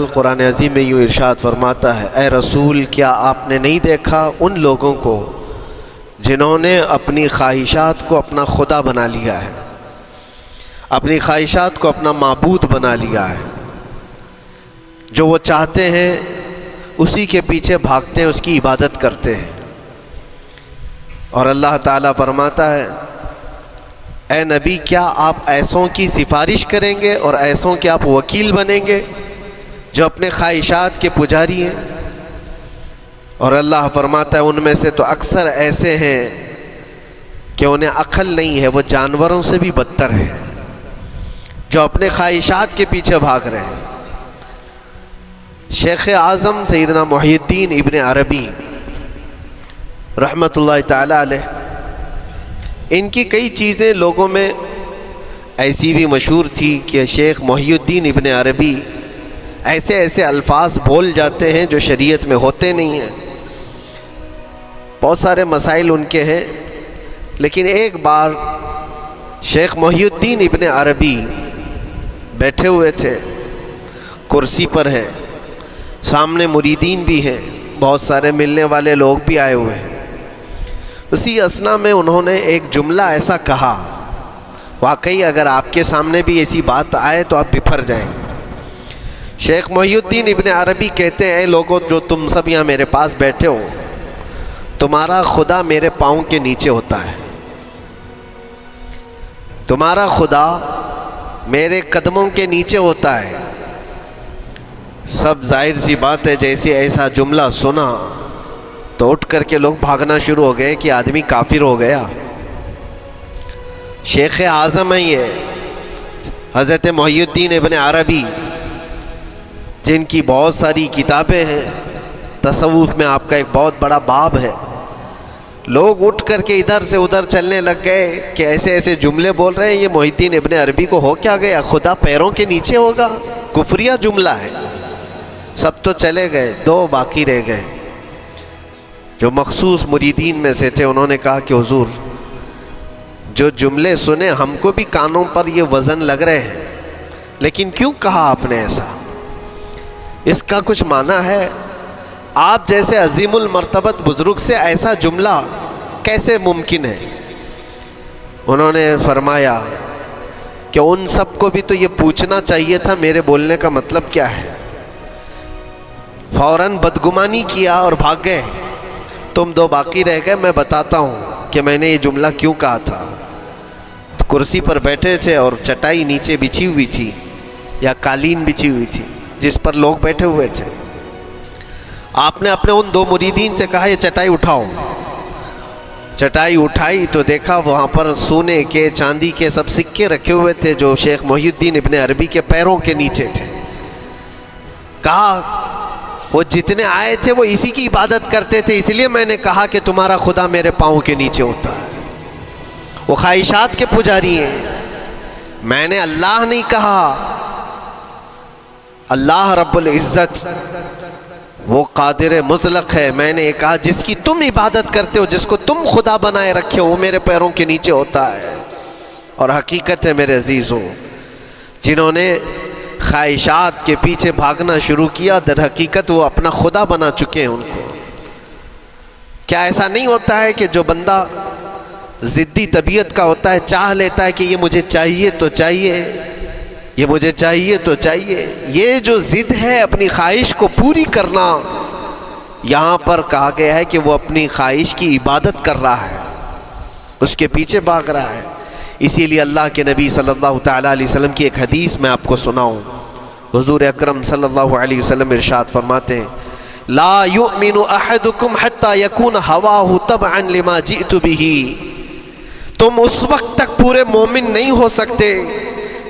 قرآن عظیم میں یوں ارشاد فرماتا ہے، اے رسول کیا آپ نے نہیں دیکھا ان لوگوں کو جنہوں نے اپنی خواہشات کو اپنا خدا بنا لیا ہے، اپنی خواہشات کو اپنا معبود بنا لیا ہے، جو وہ چاہتے ہیں اسی کے پیچھے بھاگتے ہیں، اس کی عبادت کرتے ہیں۔ اور اللہ تعالیٰ فرماتا ہے، اے نبی کیا آپ ایسوں کی سفارش کریں گے اور ایسوں کے آپ وکیل بنیں گے جو اپنے خواہشات کے پجاری ہیں؟ اور اللہ فرماتا ہے ان میں سے تو اکثر ایسے ہیں کہ انہیں عقل نہیں ہے، وہ جانوروں سے بھی بدتر ہے، جو اپنے خواہشات کے پیچھے بھاگ رہے ہیں۔ شیخ اعظم سیدنا محی الدین ابن عربی رحمۃ اللہ تعالی علیہ، ان کی کئی چیزیں لوگوں میں ایسی بھی مشہور تھی کہ شیخ محی الدین ابن عربی ایسے ایسے الفاظ بول جاتے ہیں جو شریعت میں ہوتے نہیں ہیں، بہت سارے مسائل ان کے ہیں۔ لیکن ایک بار شیخ محی الدین ابن عربی بیٹھے ہوئے تھے، کرسی پر ہیں، سامنے مریدین بھی ہیں، بہت سارے ملنے والے لوگ بھی آئے ہوئے ہیں۔ اسی اثنا میں انہوں نے ایک جملہ ایسا کہا، واقعی اگر آپ کے سامنے بھی ایسی بات آئے تو آپ بپھر جائیں۔ شیخ محی الدین ابن عربی کہتے ہیں، اے لوگو جو تم سب یہاں میرے پاس بیٹھے ہو، تمہارا خدا میرے پاؤں کے نیچے ہوتا ہے، تمہارا خدا میرے قدموں کے نیچے ہوتا ہے۔ سب ظاہر سی بات ہے جیسے ایسا جملہ سنا تو اٹھ کر کے لوگ بھاگنا شروع ہو گئے کہ آدمی کافر ہو گیا۔ شیخ اعظم ہیں یہ حضرت محی الدین ابن عربی، جن کی بہت ساری کتابیں ہیں، تصوف میں آپ کا ایک بہت بڑا باب ہے۔ لوگ اٹھ کر کے ادھر سے ادھر چلنے لگ گئے کہ ایسے ایسے جملے بول رہے ہیں، یہ محی الدین ابن عربی کو ہو کیا گیا، خدا پیروں کے نیچے ہوگا، کفریہ جملہ ہے۔ سب تو چلے گئے، دو باقی رہ گئے جو مخصوص مریدین میں سے تھے۔ انہوں نے کہا کہ حضور جو جملے سنے ہم کو بھی کانوں پر یہ وزن لگ رہے ہیں، لیکن کیوں کہا آپ نے ایسا؟ اس کا کچھ معنی ہے؟ آپ جیسے عظیم المرتبت بزرگ سے ایسا جملہ کیسے ممکن ہے؟ انہوں نے فرمایا کہ ان سب کو بھی تو یہ پوچھنا چاہیے تھا میرے بولنے کا مطلب کیا ہے، فوراً بدگمانی کیا اور بھاگ گئے۔ تم دو باقی رہ گئے، میں بتاتا ہوں کہ میں نے یہ جملہ کیوں کہا تھا۔ کرسی پر بیٹھے تھے اور چٹائی نیچے بچھی ہوئی تھی یا قالین بچھی ہوئی تھی جس پر لوگ بیٹھے ہوئے تھے۔ آپ نے اپنے ان دو مریدین سے کہا یہ چٹائی اٹھاؤ۔ چٹائی اٹھائی تو دیکھا وہاں پر سونے کے چاندی کے سب سکے رکھے ہوئے تھے جو شیخ محی الدین ابن عربی کے پیروں کے نیچے تھے۔ کہا وہ جتنے آئے تھے وہ اسی کی عبادت کرتے تھے، اس لیے میں نے کہا کہ تمہارا خدا میرے پاؤں کے نیچے ہوتا ہے، وہ خواہشات کے پجاری ہیں۔ میں نے اللہ نہیں کہا، اللہ رب العزت وہ قادر مطلق ہے۔ میں نے کہا جس کی تم عبادت کرتے ہو، جس کو تم خدا بنائے رکھے ہو، وہ میرے پیروں کے نیچے ہوتا ہے۔ اور حقیقت ہے میرے عزیزوں، جنہوں نے خواہشات کے پیچھے بھاگنا شروع کیا، در حقیقت وہ اپنا خدا بنا چکے ہیں ان کو۔ کیا ایسا نہیں ہوتا ہے کہ جو بندہ ضدی طبیعت کا ہوتا ہے، چاہ لیتا ہے کہ یہ مجھے چاہیے تو چاہیے، یہ مجھے چاہیے تو چاہیے، یہ جو ضد ہے اپنی خواہش کو پوری کرنا، یہاں پر کہا گیا ہے کہ وہ اپنی خواہش کی عبادت کر رہا ہے، اس کے پیچھے بھاگ رہا ہے۔ اسی لیے اللہ کے نبی صلی اللہ تعالیٰ علیہ وسلم کی ایک حدیث میں آپ کو سناؤں۔ حضور اکرم صلی اللہ علیہ وسلم ارشاد فرماتے ہیں، لا یؤمن احدکم حتی یکون ہواہ تبعا لما جئت بہ، تم اس وقت تک پورے مومن نہیں ہو سکتے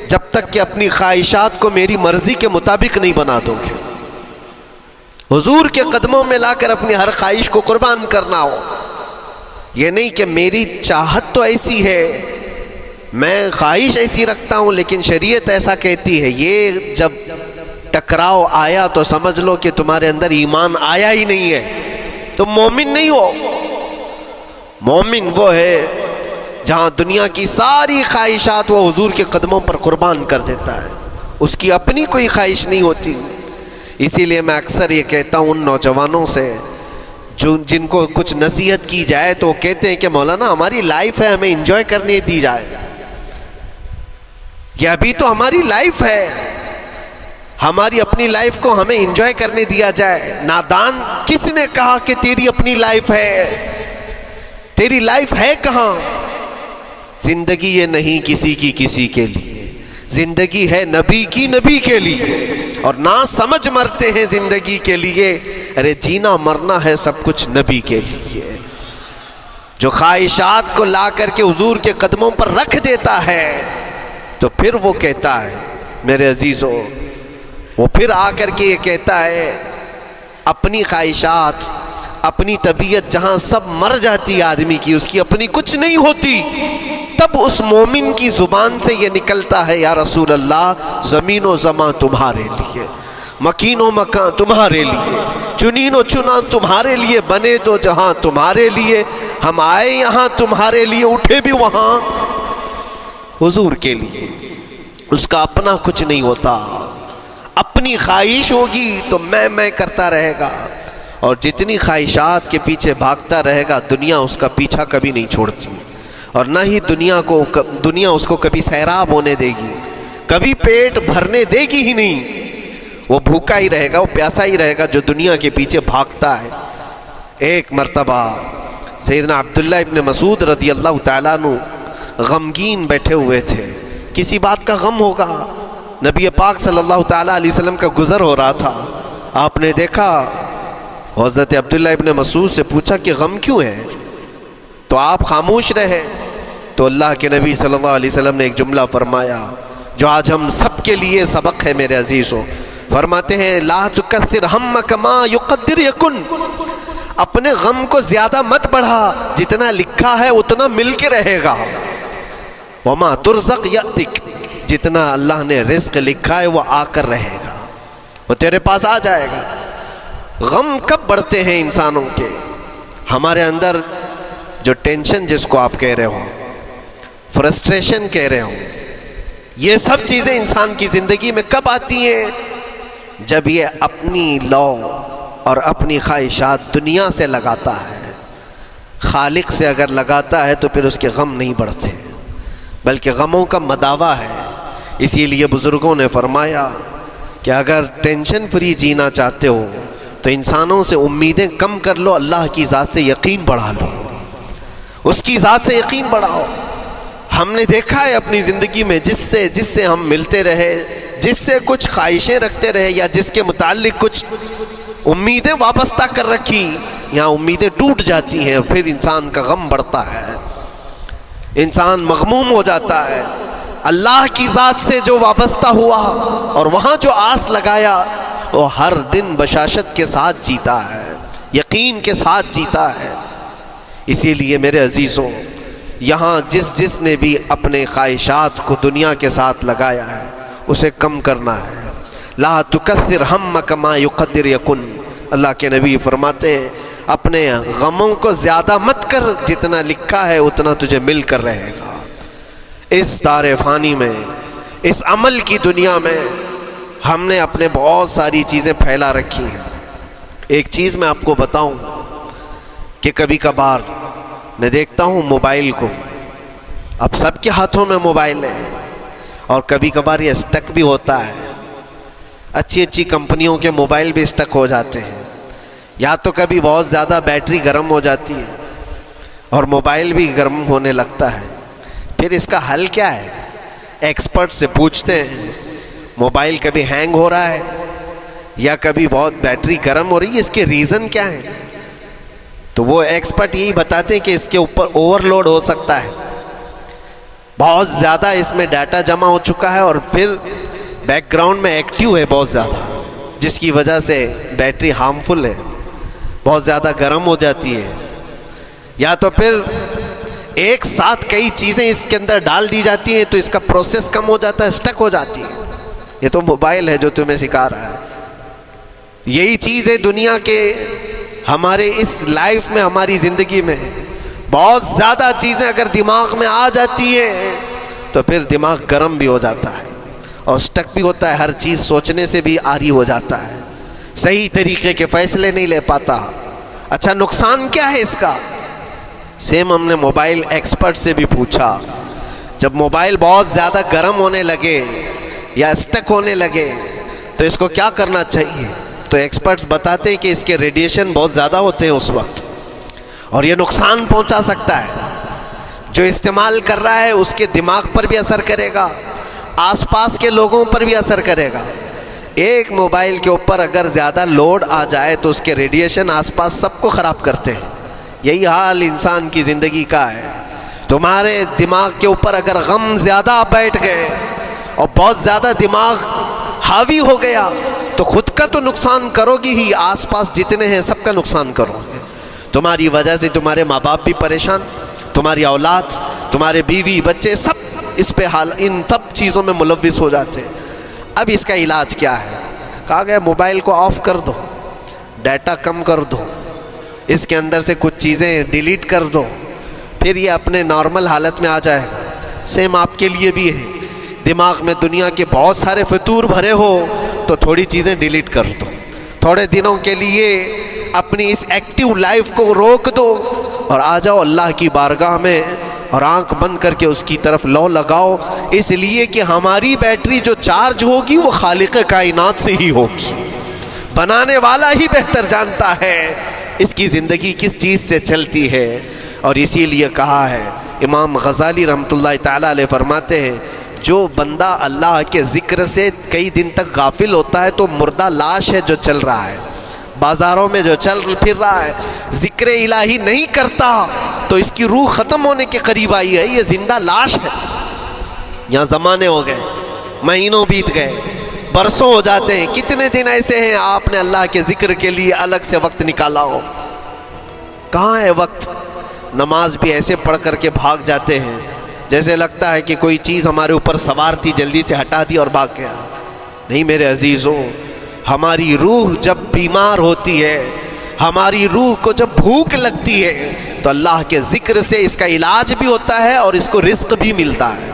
جب تک کہ اپنی خواہشات کو میری مرضی کے مطابق نہیں بنا دو گے۔ حضور کے قدموں میں لا کر اپنی ہر خواہش کو قربان کرنا ہو، یہ نہیں کہ میری چاہت تو ایسی ہے، میں خواہش ایسی رکھتا ہوں لیکن شریعت ایسا کہتی ہے۔ یہ جب ٹکراؤ آیا تو سمجھ لو کہ تمہارے اندر ایمان آیا ہی نہیں ہے، تم مومن نہیں ہو۔ مومن وہ ہے جہاں دنیا کی ساری خواہشات وہ حضور کے قدموں پر قربان کر دیتا ہے، اس کی اپنی کوئی خواہش نہیں ہوتی۔ اسی لیے میں اکثر یہ کہتا ہوں ان نوجوانوں سے جن کو کچھ نصیحت کی جائے تو کہتے ہیں کہ مولانا ہماری لائف ہے، ہمیں انجوائے کرنے دی جائے. یہ ابھی تو ہماری لائف ہے، ہماری اپنی لائف کو ہمیں انجوائے کرنے دیا جائے. نادان کس نے کہا کہ تیری اپنی لائف ہے؟ تیری لائف ہے کہاں؟ زندگی یہ نہیں کسی کی کسی کے لیے، زندگی ہے نبی کی نبی کے لیے. اور نہ سمجھ مرتے ہیں زندگی کے لیے، ارے جینا مرنا ہے سب کچھ نبی کے لیے. جو خواہشات کو لا کر کے حضور کے قدموں پر رکھ دیتا ہے تو پھر وہ کہتا ہے میرے عزیزو، وہ پھر آ کر کے یہ کہتا ہے اپنی خواہشات، اپنی طبیعت جہاں سب مر جاتی آدمی کی، اس کی اپنی کچھ نہیں ہوتی، تب اس مومن کی زبان سے یہ نکلتا ہے یا رسول اللہ زمین و زمان تمہارے لیے، مکین و مکان تمہارے لیے، چنین و چنا تمہارے لیے، بنے تو جہاں تمہارے لیے، ہم آئے یہاں تمہارے لیے، اٹھے بھی وہاں حضور کے لیے. اس کا اپنا کچھ نہیں ہوتا، اپنی خواہش ہوگی تو میں کرتا رہے گا، اور جتنی خواہشات کے پیچھے بھاگتا رہے گا دنیا اس کا پیچھا کبھی نہیں چھوڑتی، اور نہ ہی دنیا اس کو کبھی سیراب ہونے دے گی، کبھی پیٹ بھرنے دے گی ہی نہیں. وہ بھوکا ہی رہے گا، وہ پیاسا ہی رہے گا جو دنیا کے پیچھے بھاگتا ہے. ایک مرتبہ سیدنا عبداللہ ابن مسعود رضی اللہ تعالیٰ عنہ غمگین بیٹھے ہوئے تھے، کسی بات کا غم ہوگا. نبی پاک صلی اللہ تعالیٰ علیہ وسلم کا گزر ہو رہا تھا، آپ نے دیکھا، حضرت عبداللہ ابن مسعود سے پوچھا کہ غم کیوں ہے؟ تو آپ خاموش رہے. تو اللہ کے نبی صلی اللہ علیہ وسلم نے ایک جملہ فرمایا جو آج ہم سب کے لیے سبق ہے میرے عزیزوں. فرماتے ہیں لا تکثر ہمک ما یقدر یکن، اپنے غم کو زیادہ مت بڑھا، جتنا لکھا ہے اتنا مل کے رہے گا. وما ترزق یأتک، جتنا اللہ نے رزق لکھا ہے وہ آ کر رہے گا، وہ تیرے پاس آ جائے گا. غم کب بڑھتے ہیں انسانوں کے؟ ہمارے اندر جو ٹینشن جس کو آپ کہہ رہے ہو، فرسٹریشن کہہ رہے ہو، یہ سب چیزیں انسان کی زندگی میں کب آتی ہیں؟ جب یہ اپنی لو اور اپنی خواہشات دنیا سے لگاتا ہے. خالق سے اگر لگاتا ہے تو پھر اس کے غم نہیں بڑھتے، بلکہ غموں کا مداوع ہے. اسی لیے بزرگوں نے فرمایا کہ اگر ٹینشن فری جینا چاہتے ہو تو انسانوں سے امیدیں کم کر لو، اللہ کی ذات سے یقین بڑھا لو، اس کی ذات سے یقین بڑھاؤ. ہم نے دیکھا ہے اپنی زندگی میں جس سے ہم ملتے رہے، جس سے کچھ خواہشیں رکھتے رہے یا جس کے متعلق کچھ امیدیں وابستہ کر رکھی، یہاں امیدیں ٹوٹ جاتی ہیں، پھر انسان کا غم بڑھتا ہے، انسان مغموم ہو جاتا ہے. اللہ کی ذات سے جو وابستہ ہوا اور وہاں جو آس لگایا وہ ہر دن بشاشت کے ساتھ جیتا ہے، یقین کے ساتھ جیتا ہے. اسی لیے میرے عزیزوں، یہاں جس نے بھی اپنے خواہشات کو دنیا کے ساتھ لگایا ہے اسے کم کرنا ہے. لا تکثر ہمک ما یقدر یکن، اللہ کے نبی فرماتے ہیں اپنے غموں کو زیادہ مت کر، جتنا لکھا ہے اتنا تجھے مل کر رہے گا. اس دار فانی میں، اس عمل کی دنیا میں ہم نے اپنے بہت ساری چیزیں پھیلا رکھی ہیں. ایک چیز میں آپ کو بتاؤں کہ کبھی کبھار میں دیکھتا ہوں موبائل کو، اب سب کے ہاتھوں میں موبائل ہے، اور کبھی کبھار یہ اسٹک بھی ہوتا ہے. اچھی کمپنیوں کے موبائل بھی اسٹک ہو جاتے ہیں، یا تو کبھی بہت زیادہ بیٹری گرم ہو جاتی ہے اور موبائل بھی گرم ہونے لگتا ہے. پھر اس کا حل کیا ہے؟ ایکسپرٹ سے پوچھتے ہیں موبائل کبھی ہینگ ہو رہا ہے یا کبھی بہت بیٹری گرم ہو رہی ہے، اس کے ریزن کیا ہے؟ تو وہ ایکسپرٹ یہی بتاتے ہیں کہ اس کے اوپر اوور لوڈ ہو سکتا ہے، بہت زیادہ اس میں ڈیٹا جمع ہو چکا ہے اور پھر بیک گراؤنڈ میں ایکٹیو ہے بہت زیادہ، جس کی وجہ سے بیٹری ہارمفل ہے، بہت زیادہ گرم ہو جاتی ہے. یا تو پھر ایک ساتھ کئی چیزیں اس کے اندر ڈال دی جاتی ہیں تو اس کا پروسیس کم ہو جاتا ہے، اسٹک ہو جاتی ہے. یہ تو موبائل ہے جو تمہیں سکھا رہا ہے. یہی چیز ہے دنیا کے ہمارے اس لائف میں، ہماری زندگی میں بہت زیادہ چیزیں اگر دماغ میں آ جاتی ہیں تو پھر دماغ گرم بھی ہو جاتا ہے اور اسٹک بھی ہوتا ہے، ہر چیز سوچنے سے بھی عاری ہو جاتا ہے. صحیح طریقے کے فیصلے نہیں لے پاتا۔ اچھا نقصان کیا ہے اس کا؟ سیم ہم نے موبائل ایکسپرٹ سے بھی پوچھا، جب موبائل بہت زیادہ گرم ہونے لگے یا اسٹک ہونے لگے تو اس کو کیا کرنا چاہیے؟ تو ایکسپرٹس بتاتے ہیں کہ اس کے ریڈیشن بہت زیادہ ہوتے ہیں اس وقت، اور یہ نقصان پہنچا سکتا ہے۔ جو استعمال کر رہا ہے اس کے دماغ پر بھی اثر کرے گا، آس پاس کے لوگوں پر بھی اثر کرے گا۔ ایک موبائل کے اوپر اگر زیادہ لوڈ آ جائے تو اس کے ریڈیشن آس پاس سب کو خراب کرتے ہیں۔ یہی حال انسان کی زندگی کا ہے۔ تمہارے دماغ کے اوپر اگر غم زیادہ بیٹھ گئے اور بہت زیادہ دماغ حاوی ہو گیا تو خود کا تو نقصان کرو گی ہی، آس پاس جتنے ہیں سب کا نقصان کرو گے۔ تمہاری وجہ سے تمہارے ماں باپ بھی پریشان، تمہاری اولاد، تمہارے بیوی بچے سب اس پہ ان سب چیزوں میں ملوث ہو جاتے ہیں۔ اب اس کا علاج کیا ہے؟ کہا گیا موبائل کو آف کر دو، ڈیٹا کم کر دو، اس کے اندر سے کچھ چیزیں ڈیلیٹ کر دو، پھر یہ اپنے نارمل حالت میں آ جائے گا۔ سیم آپ کے لیے بھی ہے، دماغ میں دنیا کے بہت سارے فطور بھرے ہو تو تھوڑی چیزیں ڈیلیٹ کر دو، تھوڑے دنوں کے لیے اپنی اس ایکٹیو لائف کو روک دو اور آ جاؤ اللہ کی بارگاہ میں اور آنکھ بند کر کے اس کی طرف لو لگاؤ، اس لیے کہ ہماری بیٹری جو چارج ہوگی وہ خالق کائنات سے ہی ہوگی، بنانے والا ہی بہتر جانتا ہے اس کی زندگی کس چیز سے چلتی ہے۔ اور اسی لیے کہا ہے، امام غزالی رحمۃ اللہ تعالیٰ علیہ فرماتے ہیں، جو بندہ اللہ کے ذکر سے کئی دن تک غافل ہوتا ہے تو مردہ لاش ہے جو چل رہا ہے، بازاروں میں جو چل پھر رہا ہے، ذکر الہی نہیں کرتا تو اس کی روح ختم ہونے کے قریب آئی ہے، یہ زندہ لاش ہے۔ یہاں زمانے ہو گئے، مہینوں بیت گئے، برسوں ہو جاتے ہیں، کتنے دن ایسے ہیں آپ نے اللہ کے ذکر کے لیے الگ سے وقت نکالا ہو؟ کہاں ہے وقت؟ نماز بھی ایسے پڑھ کر کے بھاگ جاتے ہیں جیسے لگتا ہے کہ کوئی چیز ہمارے اوپر سوار تھی، جلدی سے ہٹا دی اور بھاگ گیا۔ نہیں میرے عزیزوں، ہماری روح جب بیمار ہوتی ہے، ہماری روح کو جب بھوک لگتی ہے تو اللہ کے ذکر سے اس کا علاج بھی ہوتا ہے اور اس کو رزق بھی ملتا ہے،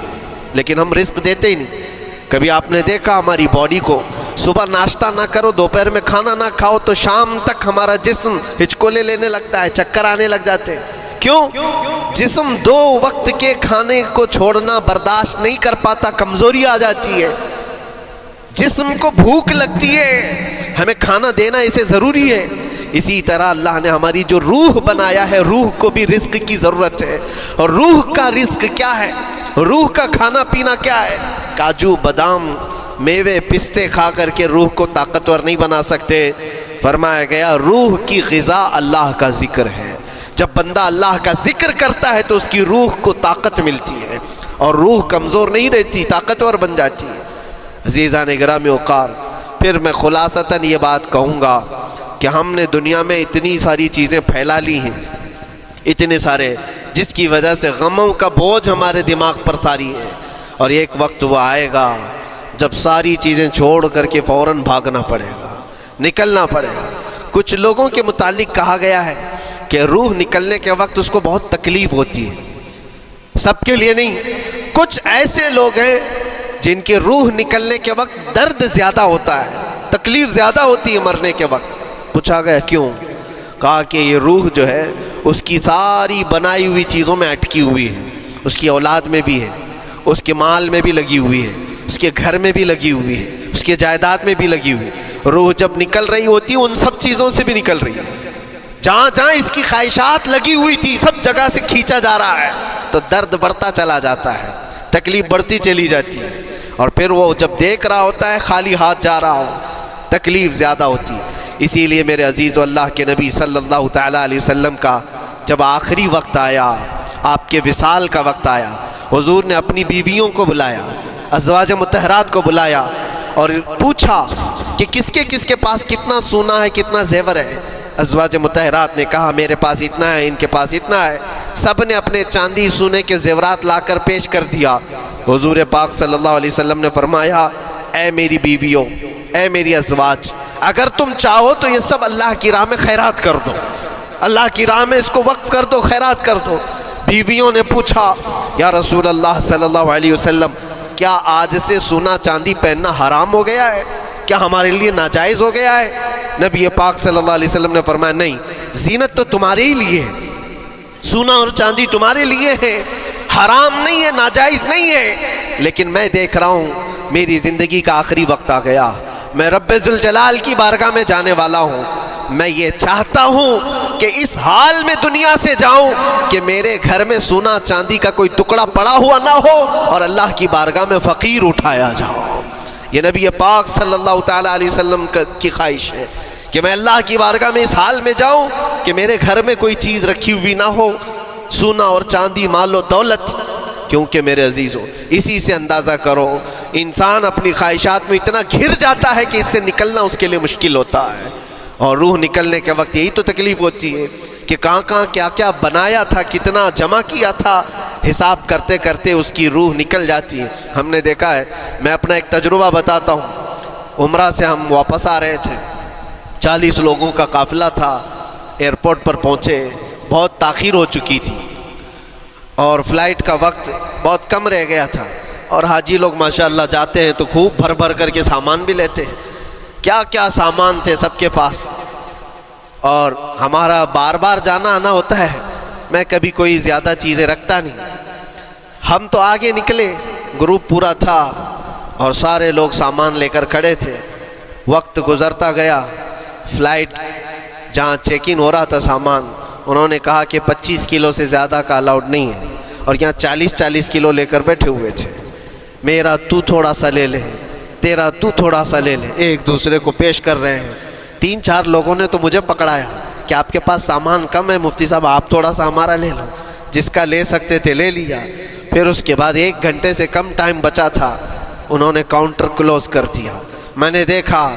لیکن ہم رزق دیتے ہی نہیں۔ کبھی آپ نے دیکھا ہماری باڈی کو، صبح ناشتہ نہ کرو، دوپہر میں کھانا نہ کھاؤ تو شام تک ہمارا جسم ہچکولے لینے لگتا ہے، چکر آنے لگ جاتے ہیں۔ کیوں؟ جسم 2 وقت کے کھانے کو چھوڑنا برداشت نہیں کر پاتا، کمزوری آ جاتی ہے، جسم کو بھوک لگتی ہے، ہمیں کھانا دینا اسے ضروری ہے۔ اسی طرح اللہ نے ہماری جو روح بنایا ہے، روح کو بھی رزق کی ضرورت ہے۔ اور روح کا رزق کیا ہے؟ روح کا کھانا پینا کیا ہے؟ کاجو بادام میوے پستے کھا کر کے روح کو طاقتور نہیں بنا سکتے۔ فرمایا گیا روح کی غذا اللہ کا ذکر ہے۔ جب بندہ اللہ کا ذکر کرتا ہے تو اس کی روح کو طاقت ملتی ہے اور روح کمزور نہیں رہتی، طاقتور بن جاتی ہے۔ عزیزان گرامی وقار، پھر میں خلاصتاً یہ بات کہوں گا کہ ہم نے دنیا میں اتنی ساری چیزیں پھیلا لی ہیں، اتنے سارے، جس کی وجہ سے غموں کا بوجھ ہمارے دماغ پر طاری ہے، اور ایک وقت وہ آئے گا جب ساری چیزیں چھوڑ کر کے فوراً بھاگنا پڑے گا، نکلنا پڑے گا۔ کچھ لوگوں کے متعلق کہا گیا ہے کہ روح نکلنے کے وقت اس کو بہت تکلیف ہوتی ہے، سب کے لیے نہیں۔ کچھ ایسے لوگ ہیں جن کی روح نکلنے کے وقت درد زیادہ ہوتا ہے، تکلیف زیادہ ہوتی ہے مرنے کے وقت۔ پوچھا گیا کیوں؟ کہا کہ یہ روح جو ہے اس کی ساری بنائی ہوئی چیزوں میں اٹکی ہوئی ہے، اس کی اولاد میں بھی ہے، اس کے مال میں بھی لگی ہوئی ہے، اس کے گھر میں بھی لگی ہوئی ہے، اس کے جائیداد میں بھی لگی ہوئی ہے۔ روح جب نکل رہی ہوتی ہے ان سب چیزوں سے بھی نکل رہی ہے، جہاں جہاں اس کی خواہشات لگی ہوئی تھی سب جگہ سے کھینچا جا رہا ہے، تو درد بڑھتا چلا جاتا ہے، تکلیف بڑھتی چلی جاتی ہے، اور پھر وہ جب دیکھ رہا ہوتا ہے خالی ہاتھ جا رہا ہو، تکلیف زیادہ ہوتی۔ اسی لیے میرے عزیز و اللہ کے نبی صلی اللہ تعالیٰ علیہ وسلم کا جب آخری وقت آیا، آپ کے وصال کا وقت آیا، حضور نے اپنی بیویوں کو بلایا، ازواج مطہرات کو بلایا اور پوچھا کہ کس کے پاس کتنا سونا ہے، کتنا زیور ہے۔ ازواج مطہرات نے کہا میرے پاس اتنا ہے، ان کے پاس اتنا ہے۔ سب نے اپنے چاندی سونے کے زیورات لا کر پیش کر دیا۔ حضور پاک صلی اللہ علیہ وسلم نے فرمایا اے میری بیویوں، اے میری ازواج، اگر تم چاہو تو یہ سب اللہ کی راہ میں خیرات کر دو، اللہ کی راہ میں اس کو وقف کر دو، خیرات کر دو۔ بیویوں نے پوچھا یا رسول اللہ صلی اللہ علیہ وسلم، کیا آج سے سونا چاندی پہننا حرام ہو گیا ہے؟ کیا ہمارے لیے ناجائز ہو گیا ہے؟ نبی پاک صلی اللہ علیہ وسلم نے فرمایا نہیں، زینت تو تمہارے ہی لیے ہے، سونا اور چاندی تمہارے لیے ہے، حرام نہیں ہے، ناجائز نہیں ہے، لیکن میں دیکھ رہا ہوں میری زندگی کا آخری وقت آ گیا، میں رب ذوالجلال کی بارگاہ میں جانے والا ہوں، میں یہ چاہتا ہوں کہ اس حال میں دنیا سے جاؤں کہ میرے گھر میں سونا چاندی کا کوئی ٹکڑا پڑا ہوا نہ ہو اور اللہ کی بارگاہ میں فقیر اٹھایا جاؤ۔ یہ نبی پاک صلی اللہ تعالیٰ علیہ وسلم کی خواہش ہے کہ میں اللہ کی بارگاہ میں اس حال میں جاؤں کہ میرے گھر میں کوئی چیز رکھی ہوئی نہ ہو، سونا اور چاندی، مال و دولت۔ کیونکہ میرے عزیزوں، اسی سے اندازہ کرو انسان اپنی خواہشات میں اتنا گھر جاتا ہے کہ اس سے نکلنا اس کے لیے مشکل ہوتا ہے، اور روح نکلنے کے وقت یہی تو تکلیف ہوتی ہے کہ کہاں کہاں کیا کیا بنایا تھا، کتنا جمع کیا تھا، حساب کرتے کرتے اس کی روح نکل جاتی ہے۔ ہم نے دیکھا ہے، میں اپنا ایک تجربہ بتاتا ہوں، عمرہ سے ہم واپس آ رہے تھے، 40 لوگوں کا قافلہ تھا، ایئرپورٹ پر پہنچے، بہت تاخیر ہو چکی تھی اور فلائٹ کا وقت بہت کم رہ گیا تھا، اور حاجی لوگ ماشاءاللہ جاتے ہیں تو خوب بھر بھر کر کے سامان بھی لیتے ہیں، کیا کیا سامان تھے سب کے پاس، اور ہمارا بار بار جانا آنا ہوتا ہے، میں کبھی کوئی زیادہ چیزیں رکھتا نہیں۔ ہم تو آگے نکلے، گروپ پورا تھا اور سارے لوگ سامان لے کر کھڑے تھے، وقت گزرتا گیا، فلائٹ جہاں چیک ان ہو رہا تھا سامان، انہوں نے کہا کہ 25 کلو سے زیادہ کا الاؤڈ نہیں ہے، اور یہاں 40 کلو لے کر بیٹھے ہوئے تھے، میرا تو تھوڑا سا لے لے، تیرا تو تھوڑا سا لے لے، ایک دوسرے کو پیش کر رہے ہیں۔ 3-4 لوگوں نے تو مجھے پکڑایا کہ آپ کے پاس سامان کم ہے مفتی صاحب، آپ تھوڑا سا ہمارا لے لو، جس کا لے سکتے تھے لے لیا۔ پھر اس کے بعد 1 گھنٹے سے کم ٹائم بچا تھا، انہوں نے کاؤنٹر کلوز کر دیا۔ میں نے دیکھا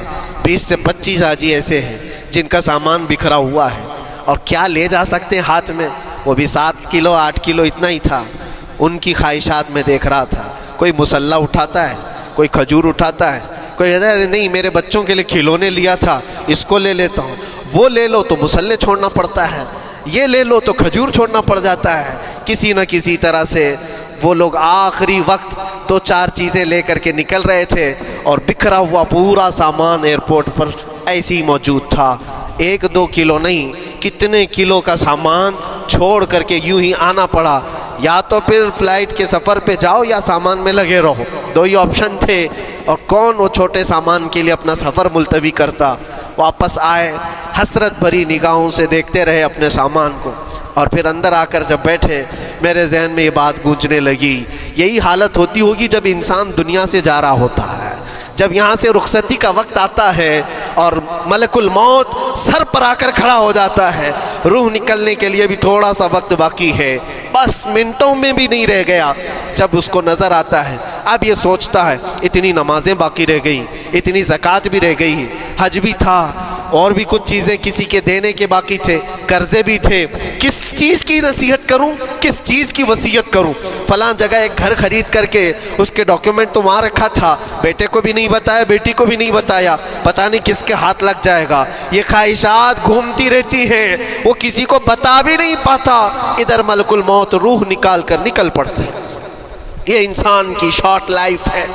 20 سے 25 حاجی ایسے ہیں جن کا سامان بکھرا ہوا ہے، اور کیا لے جا سکتے ہیں ہاتھ میں، وہ بھی 7 کلو 8 کلو اتنا ہی تھا۔ ان کی خواہشات میں دیکھ رہا تھا، کوئی مسلح اٹھاتا ہے، کوئی کھجور اٹھاتا ہے، کوئی کہتا ہے نہیں میرے بچوں کے لیے کھلونے لیا تھا اس کو لے لیتا ہوں، وہ لے لو تو مسلح چھوڑنا پڑتا ہے، یہ لے لو تو کھجور چھوڑنا پڑ جاتا ہے۔ کسی نہ کسی طرح سے وہ لوگ آخری وقت 2-4 چیزیں لے کر کے نکل رہے تھے، اور بکھرا ہوا پورا سامان ایئرپورٹ پر ایسے ہی موجود تھا، 1-2 کلو نہیں، کتنے کلو کا سامان چھوڑ کر کے یوں ہی آنا پڑا۔ یا تو پھر فلائٹ کے سفر پہ جاؤ یا سامان میں لگے رہو، 2 ہی آپشن تھے، اور کون وہ چھوٹے سامان کے لیے اپنا سفر ملتوی کرتا۔ واپس آئے، حسرت بھری نگاہوں سے دیکھتے رہے اپنے سامان کو، اور پھر اندر آ کر جب بیٹھے میرے ذہن میں یہ بات گونجنے لگی، یہی حالت ہوتی ہوگی جب انسان دنیا سے جا رہا ہوتا ہے، جب یہاں سے رخصتی کا وقت آتا ہے اور ملک الموت سر پر آ کر کھڑا ہو جاتا ہے، روح نکلنے کے لیے بھی تھوڑا سا وقت باقی ہے، بس منٹوں میں بھی نہیں رہ گیا، جب اس کو نظر آتا ہے اب یہ سوچتا ہے اتنی نمازیں باقی رہ گئی، اتنی زکوٰۃ بھی رہ گئی، حج بھی تھا، اور بھی کچھ چیزیں کسی کے دینے کے باقی تھے، قرضے بھی تھے، کس چیز کی نصیحت کروں، کس چیز کی وصیت کروں، فلاں جگہ ایک گھر خرید کر کے اس کے ڈاکیومنٹ تو وہاں رکھا تھا، بیٹے کو بھی نہیں بتایا، بیٹی کو بھی نہیں بتایا، پتہ نہیں کس کے ہاتھ لگ جائے گا، یہ خواہشات گھومتی رہتی ہیں، وہ کسی کو بتا بھی نہیں پاتا، ادھر ملک الموت روح نکال کر نکل پڑتے۔ یہ انسان کی شارٹ لائف ہے،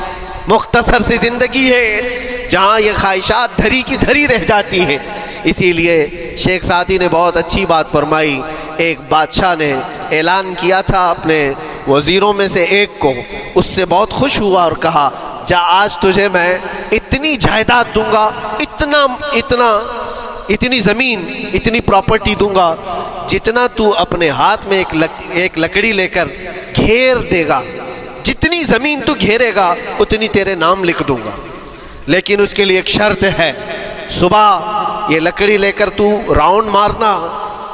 مختصر سی زندگی ہے، جہاں یہ خواہشات دھری کی دھری رہ جاتی ہیں۔ اسی لیے شیخ سعدی نے بہت اچھی بات فرمائی، ایک بادشاہ نے اعلان کیا تھا اپنے وزیروں میں سے ایک کو، اس سے بہت خوش ہوا اور کہا جا آج تجھے میں اتنی جائیداد دوں گا، اتنی زمین، اتنی پراپرٹی دوں گا، جتنا تو اپنے ہاتھ میں ایک لکڑی لے کر گھیر دے گا، جتنی زمین تو گھیرے گا اتنی تیرے نام لکھ دوں گا، لیکن اس کے لیے ایک شرط ہے، صبح یہ لکڑی لے کر تو راؤنڈ مارنا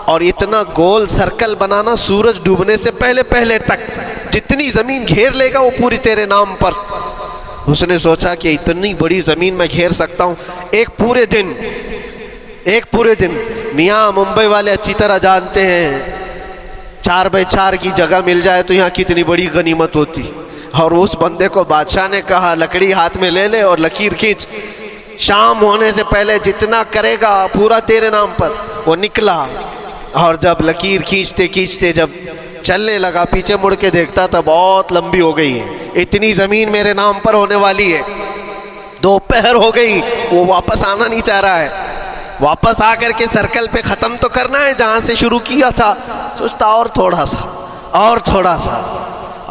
اور اتنا گول سرکل بنانا سورج ڈوبنے سے پہلے پہلے تک، جتنی زمین گھیر لے گا وہ پوری تیرے نام پر۔ اس نے سوچا کہ اتنی بڑی زمین میں گھیر سکتا ہوں، ایک پورے دن میاں ممبئی والے اچھی طرح جانتے ہیں 4x4 کی جگہ مل جائے تو یہاں کتنی بڑی غنیمت ہوتی، اور اس بندے کو بادشاہ نے کہا لکڑی ہاتھ میں لے لے اور لکیر کھینچ، شام ہونے سے پہلے جتنا کرے گا پورا تیرے نام پر۔ وہ نکلا، اور جب لکیر کھینچتے کھینچتے جب چلنے لگا، پیچھے مڑ کے دیکھتا تھا بہت لمبی ہو گئی ہے، اتنی زمین میرے نام پر ہونے والی ہے، دوپہر ہو گئی، وہ واپس آنا نہیں چاہ رہا ہے، واپس آ کر کے سرکل پہ ختم تو کرنا ہے جہاں سے شروع کیا تھا، سوچتا اور تھوڑا سا اور تھوڑا سا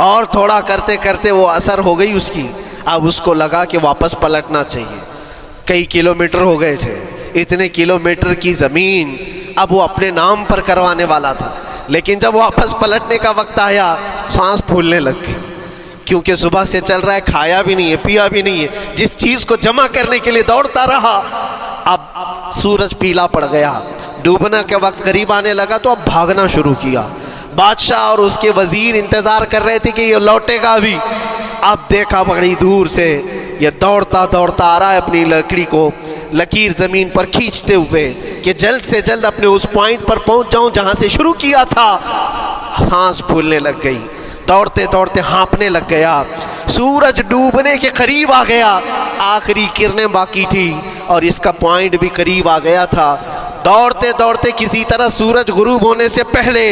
اور تھوڑا کرتے کرتے وہ اثر ہو گئی اس کی۔ اب اس کو لگا کہ واپس پلٹنا چاہیے، کئی کلومیٹر ہو گئے تھے، اتنے کلومیٹر کی زمین اب وہ اپنے نام پر کروانے والا تھا، لیکن جب واپس پلٹنے کا وقت آیا سانس پھولنے لگ گئی، کیونکہ صبح سے چل رہا ہے، کھایا بھی نہیں ہے، پیا بھی نہیں ہے، جس چیز کو جمع کرنے کے لیے دوڑتا رہا۔ اب سورج پیلا پڑ گیا، ڈوبنا کے وقت قریب آنے لگا تو اب بھاگنا شروع کیا۔ بادشاہ اور اس کے وزیر انتظار کر رہے تھے کہ یہ لوٹے گا بھی۔ اب دیکھا بڑی دور سے یہ دوڑتا دوڑتا آ رہا ہے، اپنی لکڑی کو لکیر زمین پر کھینچتے ہوئے کہ جلد سے جلد اپنے اس پوائنٹ پر پہنچ جاؤں جہاں سے شروع کیا تھا۔ سانس پھولنے لگ گئی، دوڑتے دوڑتے ہانپنے لگ گیا، سورج ڈوبنے کے قریب آ گیا، آخری کرنیں باقی تھی اور اس کا پوائنٹ بھی قریب آ گیا تھا۔ دوڑتے دوڑتے کسی طرح سورج غروب ہونے سے پہلے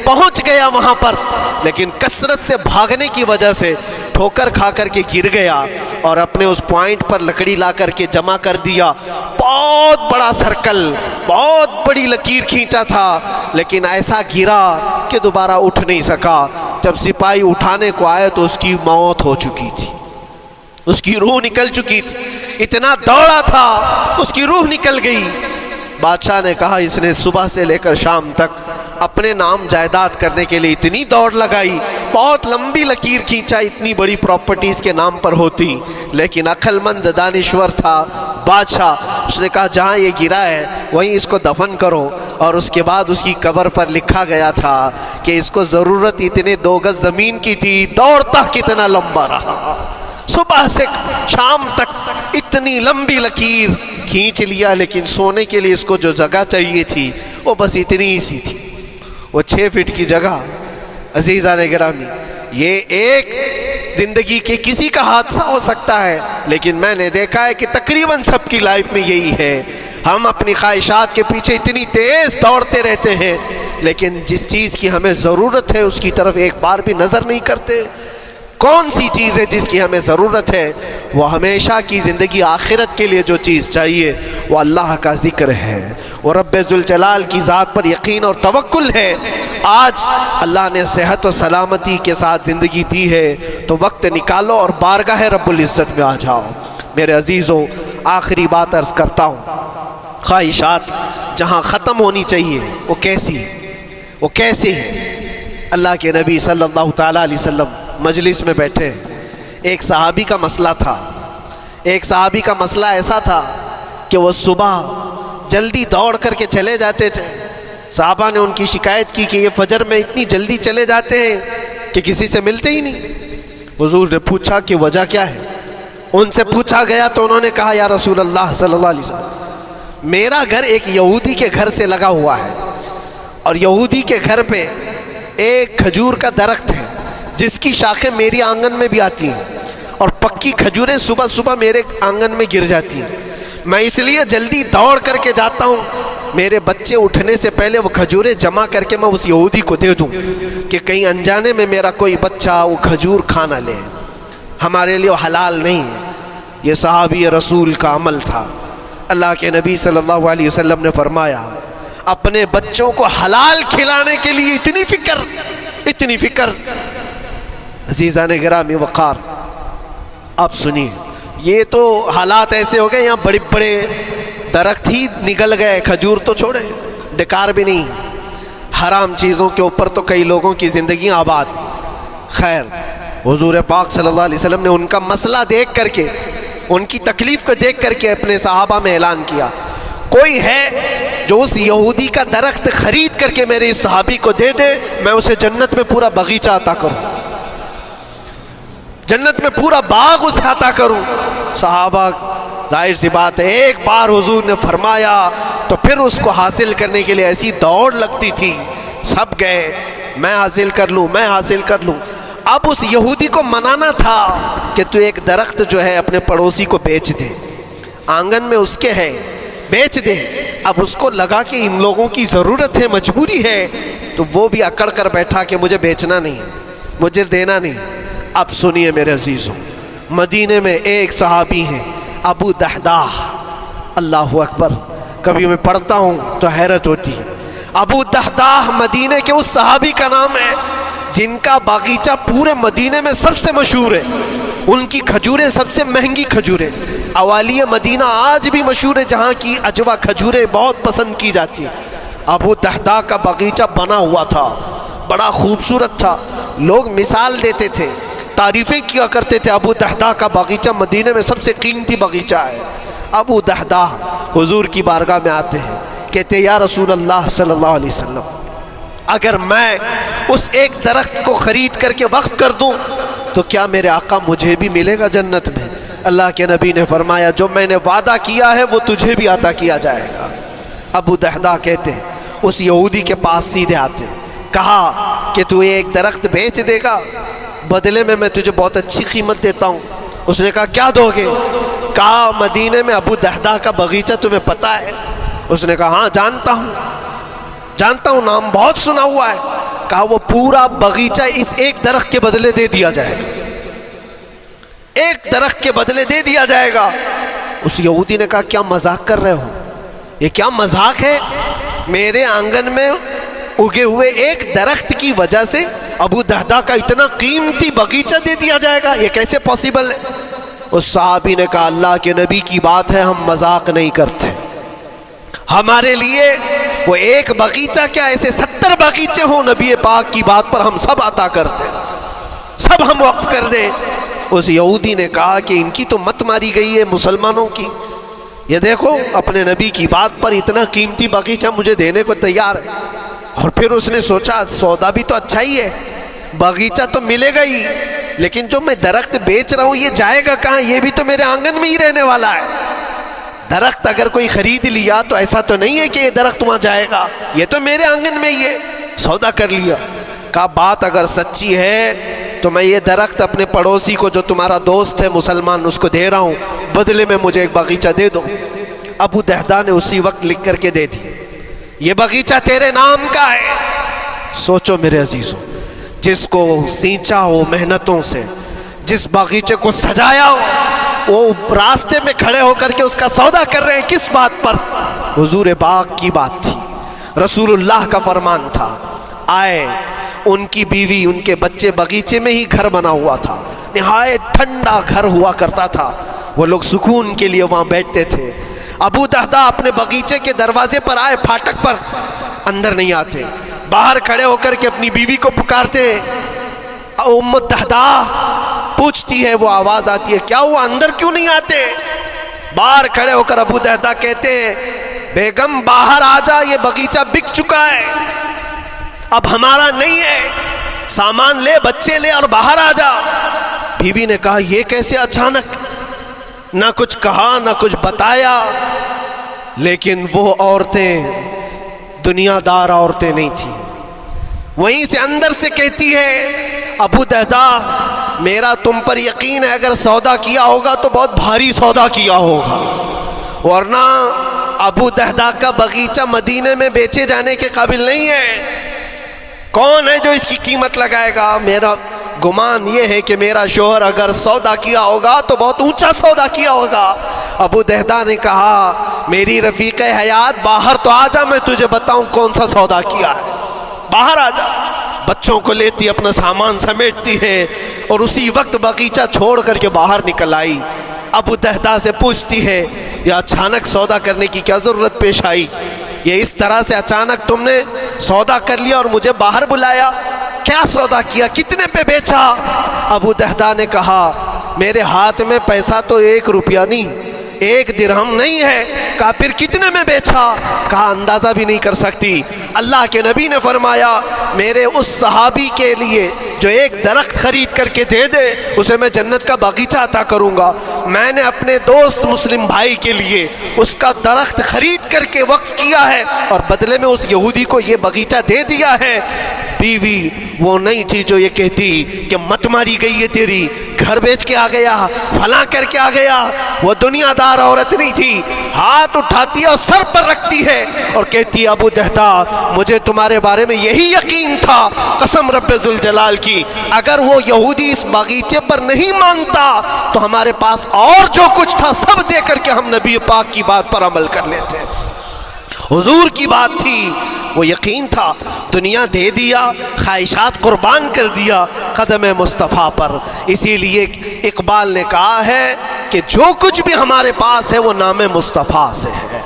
پہنچ گیا وہاں پر، لیکن کثرت سے بھاگنے کی وجہ سے ٹھوکر کھا کر کے گر گیا اور اپنے اس پوائنٹ پر لکڑی لا کر کے جمع کر دیا۔ بہت بڑا سرکل، بہت بڑی لکیر کھینچا تھا، لیکن ایسا گرا کہ دوبارہ اٹھ نہیں سکا۔ جب سپاہی اٹھانے کو آئے تو اس کی موت ہو چکی تھی، اس کی روح نکل چکی تھی، اتنا دوڑا تھا اس کی روح نکل گئی۔ بادشاہ نے کہا اس نے صبح سے لے کر شام تک اپنے نام جائیداد کرنے کے لیے اتنی دوڑ لگائی، بہت لمبی لکیر کھینچا، اتنی بڑی پراپرٹیز کے نام پر ہوتی، لیکن عقل مند دانشور تھا بادشاہ۔ اس نے کہا جہاں یہ گرا ہے وہیں اس کو دفن کرو، اور اس کے بعد اس کی قبر پر لکھا گیا تھا کہ اس کو ضرورت اتنے 2 گز زمین کی تھی، دوڑتا کتنا لمبا رہا، صبح سے شام تک اتنی لمبی لکیر کھینچ لیا، لیکن سونے کے لیے اس کو جو جگہ چاہیے تھی وہ بس اتنی ہی سی تھی، وہ 6 فٹ کی جگہ۔ عزیزان گرامی، یہ ایک زندگی کے کسی کا حادثہ ہو سکتا ہے، لیکن میں نے دیکھا ہے کہ تقریباً سب کی لائف میں یہی ہے، ہم اپنی خواہشات کے پیچھے اتنی تیز دوڑتے رہتے ہیں، لیکن جس چیز کی ہمیں ضرورت ہے اس کی طرف ایک بار بھی نظر نہیں کرتے۔ کون سی چیز ہے جس کی ہمیں ضرورت ہے؟ وہ ہمیشہ کی زندگی آخرت کے لیے جو چیز چاہیے وہ اللہ کا ذکر ہے، وہ رب ذوالجلال کی ذات پر یقین اور توکل ہے۔ آج اللہ نے صحت و سلامتی کے ساتھ زندگی دی ہے تو وقت نکالو اور بارگاہ رب العزت میں آ جاؤ۔ میرے عزیزوں، آخری بات عرض کرتا ہوں، خواہشات جہاں ختم ہونی چاہیے وہ کیسی ہے، وہ کیسے ہے؟ اللہ کے نبی صلی اللہ تعالیٰ علیہ وسلم مجلس میں بیٹھے، ایک صحابی کا مسئلہ تھا، ایک صحابی کا مسئلہ ایسا تھا کہ وہ صبح جلدی دوڑ کر کے چلے جاتے تھے۔ صحابہ نے ان کی شکایت کی کہ یہ فجر میں اتنی جلدی چلے جاتے ہیں کہ کسی سے ملتے ہی نہیں۔ حضور نے پوچھا کہ وجہ کیا ہے؟ ان سے پوچھا گیا تو انہوں نے کہا یا رسول اللہ صلی اللہ علیہ وسلم، میرا گھر ایک یہودی کے گھر سے لگا ہوا ہے، اور یہودی کے گھر پہ ایک کھجور کا درخت ہے جس کی شاخیں میری آنگن میں بھی آتی ہیں، اور پکی کھجوریں صبح صبح میرے آنگن میں گر جاتی ہیں، میں اس لیے جلدی دوڑ کر کے جاتا ہوں، میرے بچے اٹھنے سے پہلے وہ کھجوریں جمع کر کے میں اس یہودی کو دے دوں کہ کہیں انجانے میں میرا کوئی بچہ وہ کھجور کھا نہ لے، ہمارے لیے وہ حلال نہیں ہے۔ یہ صحابی رسول کا عمل تھا۔ اللہ کے نبی صلی اللہ علیہ وسلم نے فرمایا اپنے بچوں کو حلال کھلانے کے لیے اتنی فکر، اتنی فکر۔ عزیزان گرامی وقار، آپ سنیے، یہ تو حالات ایسے ہو گئے یہاں بڑے بڑے درخت ہی نگل گئے، کھجور تو چھوڑے، ڈکار بھی نہیں، حرام چیزوں کے اوپر تو کئی لوگوں کی زندگی آباد۔ خیر، حضور پاک صلی اللہ علیہ وسلم نے ان کا مسئلہ دیکھ کر کے، ان کی تکلیف کو دیکھ کر کے اپنے صحابہ میں اعلان کیا، کوئی ہے جو اس یہودی کا درخت خرید کر کے میرے اس صحابی کو دے دے، میں اسے جنت میں پورا باغیچہ عطا کروں، جنت میں پورا باغ اسے عطا کروں۔ صحابہ، ظاہر سی بات ہے، ایک بار حضور نے فرمایا تو پھر اس کو حاصل کرنے کے لیے ایسی دوڑ لگتی تھی، سب گئے، میں حاصل کر لوں، میں حاصل کر لوں۔ اب اس یہودی کو منانا تھا کہ تو ایک درخت جو ہے اپنے پڑوسی کو بیچ دے، آنگن میں اس کے ہے، بیچ دے۔ اب اس کو لگا کہ ان لوگوں کی ضرورت ہے، مجبوری ہے، تو وہ بھی اکڑ کر بیٹھا کہ مجھے بیچنا نہیں، مجھے دینا نہیں۔ اب سنیے میرے عزیزوں، مدینے میں ایک صحابی ہیں، ابو دحداہ، اللہ اکبر، کبھی میں پڑھتا ہوں تو حیرت ہوتی ہے۔ ابو دحداہ مدینے کے اس صحابی کا نام ہے جن کا باغیچہ پورے مدینے میں سب سے مشہور ہے، ان کی کھجوریں سب سے مہنگی کھجوریں، اوالی مدینہ آج بھی مشہور ہے، جہاں کی اجوا کھجوریں بہت پسند کی جاتی ہیں۔ ابو دحداہ کا باغیچہ بنا ہوا تھا، بڑا خوبصورت تھا، لوگ مثال دیتے تھے، تعریفیں کیا کرتے تھے، ابو دحداہ کا باغیچہ مدینے میں سب سے قیمتی باغیچہ ہے۔ ابو دحداہ حضور کی بارگاہ میں آتے ہیں، کہتے ہیں یا رسول اللہ صلی اللہ علیہ وسلم، اگر میں اس ایک درخت کو خرید کر کے وقف کر دوں تو کیا میرے آقا مجھے بھی ملے گا جنت میں؟ اللہ کے نبی نے فرمایا جو میں نے وعدہ کیا ہے وہ تجھے بھی عطا کیا جائے گا۔ ابو دحداہ کہتے ہیں اس یہودی کے پاس سیدھے آتے ہیں، کہا کہ تو ایک درخت بیچ دے گا، بدلے میں میں تجھے بہت اچھی قیمت دیتا ہوں۔ اس نے کہا کیا دو گے؟ کہا مدینے میں ابو دحداہ کا باغیچہ تمہیں پتہ ہے؟ اس نے کہا ہاں جانتا ہوں، نام بہت سنا ہوا ہے۔ کہا وہ پورا باغیچہ اس ایک درخت کے بدلے دے دیا جائے گا، ایک درخت کے بدلے دے دیا جائے گا۔ اس یہودی نے کہا کیا مذاق کر رہے ہو؟ یہ کیا مذاق ہے؟ میرے آنگن میں اگے ہوئے ایک درخت کی وجہ سے ابو دحداہ کا اتنا قیمتی باغیچہ دے دیا جائے گا، یہ کیسے پاسبل ہے؟ اس صحابی نے کہا اللہ کے نبی کی بات ہے، ہم مذاق نہیں کرتے، ہمارے لیے وہ ایک باغیچہ کیا ایسے 70 باغیچے ہوں، نبی پاک کی بات پر ہم سب عطا کر دیں، سب ہم وقف کر دیں۔ اس یہودی نے کہا کہ ان کی تو مت ماری گئی ہے مسلمانوں کی، یہ دیکھو اپنے نبی کی بات پر اتنا قیمتی باغیچہ مجھے دینے کو تیار ہے۔ اور پھر اس نے سوچا سودا بھی تو اچھا ہی ہے، باغیچہ تو ملے گا ہی، لیکن جو میں درخت بیچ رہا ہوں یہ جائے گا کہاں؟ یہ بھی تو میرے آنگن میں ہی رہنے والا ہے۔ درخت اگر کوئی خرید لیا تو ایسا تو نہیں ہے کہ یہ درخت وہاں جائے گا، یہ تو میرے آنگن میں ہی ہے۔ سودا کر لیا۔ کہا بات اگر سچی ہے تو میں یہ درخت اپنے پڑوسی کو جو تمہارا دوست ہے مسلمان اس کو دے رہا ہوں، بدلے میں مجھے ایک باغیچہ دے دو۔ ابو دحداہ نے اسی وقت لکھ کر کے دے دی، یہ باغیچہ تیرے نام کا ہے۔ سوچو میرے عزیزوں، جس کو سینچا ہو محنتوں سے، جس باغیچے کو سجایا ہو، وہ راستے میں کھڑے ہو کر کے اس کا سودا کر رہے ہیں، کس بات پر؟ حضور پاک کی بات تھی، رسول اللہ کا فرمان تھا۔ آئے ان کی بیوی ان کے بچے، باغیچے میں ہی گھر بنا ہوا تھا، نہایت ٹھنڈا گھر ہوا کرتا تھا، وہ لوگ سکون کے لیے وہاں بیٹھتے تھے۔ ابو دحداہ اپنے باغیچے کے دروازے پر آئے، پھاٹک پر، اندر نہیں آتے، باہر کھڑے ہو کر کے اپنی بیوی کو پکارتے، ام دحداہ پوچھتی ہے، وہ آواز آتی ہے کیا ہوا اندر کیوں نہیں آتے؟ باہر کھڑے ہو کر ابو دحداہ کہتے ہیں بیگم باہر آ جا، یہ باغیچہ بک چکا ہے، اب ہمارا نہیں ہے، سامان لے، بچے لے اور باہر آ جا۔ بیوی نے کہا یہ کیسے اچانک؟ نہ کچھ کہا نہ کچھ بتایا، لیکن وہ عورتیں دنیا دار عورتیں نہیں تھیں، وہیں سے اندر سے کہتی ہے ابو دحداہ میرا تم پر یقین ہے، اگر سودا کیا ہوگا تو بہت بھاری سودا کیا ہوگا، ورنہ ابو دحداہ کا باغیچہ مدینے میں بیچے جانے کے قابل نہیں ہے، کون ہے جو اس کی قیمت لگائے گا؟ میرا گمان یہ ہے کہ میرا شوہر اگر سودا کیا ہوگا تو بہت اونچا سودا کیا ہوگا۔ ابو دحداہ نے کہا میری رفیق حیات باہر تو آ جا، میں تجھے بتاؤں کون سا سودا کیا ہے، باہر آ جا۔ بچوں کو لیتی اپنا سامان سمیٹتی ہے اور اسی وقت باغیچہ چھوڑ کر کے باہر نکل آئی۔ ابو دحداہ سے پوچھتی ہے یہ اچانک سودا کرنے کی کیا ضرورت پیش آئی؟ یہ اس طرح سے اچانک تم نے سودا کر لیا اور مجھے باہر بلایا، کیا سودا کیا، کتنے پہ بیچا؟ ابو دحداہ نے کہا میرے ہاتھ میں پیسہ تو 1 روپیہ نہیں، 1 درہم نہیں ہے۔ کہا پھر کتنے میں بیچا؟ کہا اندازہ بھی نہیں کر سکتی۔ اللہ کے نبی نے فرمایا میرے اس صحابی کے لیے جو ایک درخت خرید کر کے دے دے اسے میں جنت کا باغیچہ عطا کروں گا۔ میں نے اپنے دوست مسلم بھائی کے لیے اس کا درخت خرید کر کے وقف کیا ہے اور بدلے میں اس یہودی کو یہ باغیچہ دے دیا ہے۔ بیوی وہ نہیں تھی جو یہ کہتی کہ مت ماری گئی ہے تیری، گھر بیچ کے آ گیا، فلاں کر کے آ گیا۔ وہ دنیا دار عورت نہیں تھی، ہاتھ اٹھاتی ہے اور سر پر رکھتی ہے اور کہتی ہے ابو دہدا مجھے تمہارے بارے میں یہی یقین تھا، قسم رب ذوالجلال کی اگر وہ یہودی اس باغیچے پر نہیں مانتا تو ہمارے پاس اور جو کچھ تھا سب دے کر کے ہم نبی پاک کی بات پر عمل کر لیتے۔ حضور کی بات تھی، وہ یقین تھا، دنیا دے دیا، خواہشات قربان کر دیا قدم مصطفیٰ پر۔ اسی لیے اقبال نے کہا ہے کہ جو کچھ بھی ہمارے پاس ہے وہ نام مصطفیٰ سے ہے،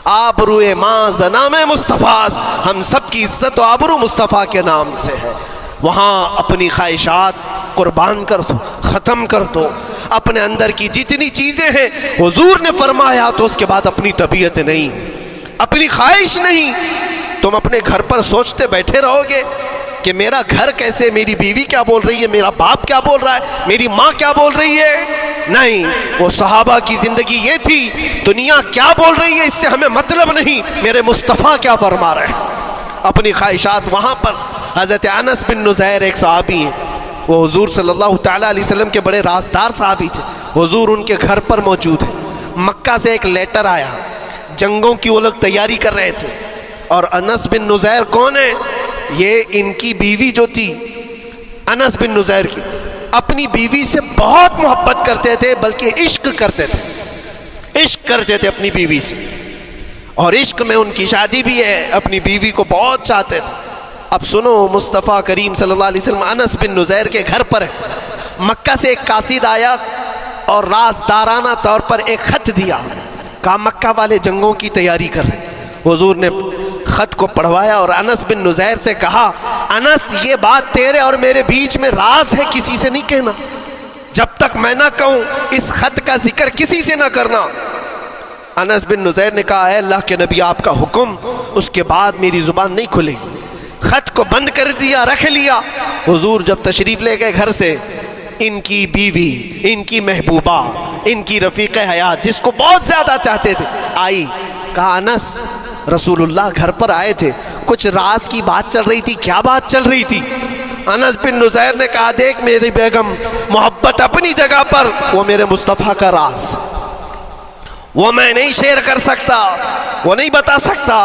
آبرو ماز نام مصطفیٰ، ہم سب کی عزت و آبرو مصطفیٰ کے نام سے ہے۔ وہاں اپنی خواہشات قربان کر دو، ختم کر دو، اپنے اندر کی جتنی چیزیں ہیں حضور نے فرمایا تو اس کے بعد اپنی طبیعت نہیں، اپنی خواہش نہیں۔ تم اپنے گھر پر سوچتے بیٹھے رہو گے کہ میرا گھر کیسے، میری بیوی کیا بول رہی ہے، میرا باپ کیا بول رہا ہے، میری ماں کیا بول رہی ہے؟ نہیں، وہ صحابہ کی زندگی یہ تھی، دنیا کیا بول رہی ہے اس سے ہمیں مطلب نہیں، میرے مصطفیٰ کیا فرما رہے ہیں۔ اپنی خواہشات وہاں پر۔ حضرت انس بن نزیر ایک صحابی ہیں، وہ حضور صلی اللہ تعالیٰ علیہ وسلم کے بڑے رازدار صحابی تھے، حضور ان کے گھر پر موجود ہے۔ مکہ سے ایک لیٹر آیا، جنگوں کی وہ لوگ تیاری کر رہے تھے، اور انس بن نزیر کون ہے؟ یہ ان کی بیوی جو تھی انس بن نزیر کی، اپنی بیوی سے بہت محبت کرتے تھے، بلکہ عشق کرتے تھے، عشق کرتے تھے اپنی بیوی سے، اور عشق میں ان کی شادی بھی ہے، اپنی بیوی کو بہت چاہتے تھے۔ اب سنو، مصطفیٰ کریم صلی اللہ علیہ وسلم انس بن نزیر کے گھر پر ہے، مکہ سے ایک قاصد آیا اور رازدارانہ طور پر ایک خط دیا، کہا مکہ والے جنگوں کی تیاری کر رہے۔ حضور نے خط کو پڑھوایا اور انس بن نزیر سے کہا انس یہ بات تیرے اور میرے بیچ میں راز ہے، کسی سے نہیں کہنا، جب تک میں نہ کہوں اس خط کا ذکر کسی سے نہ کرنا۔ انس بن نزیر نے کہا اے اللہ کے نبی آپ کا حکم، اس کے بعد میری زبان نہیں کھلے گی۔ خط کو بند کر دیا، رکھ لیا۔ حضور جب تشریف لے گئے گھر سے، ان کی بیوی، ان کی محبوبہ، ان کی رفیق حیات جس کو بہت زیادہ چاہتے تھے آئی، کہا انس رسول اللہ گھر پر آئے تھے، کچھ راز کی بات چل رہی تھی، کیا بات چل رہی تھی؟ انس بن نزیر نے کہا دیکھ میری بیگم، محبت اپنی جگہ پر، وہ میرے مصطفیٰ کا راز، وہ میں نہیں شیئر کر سکتا، وہ نہیں بتا سکتا۔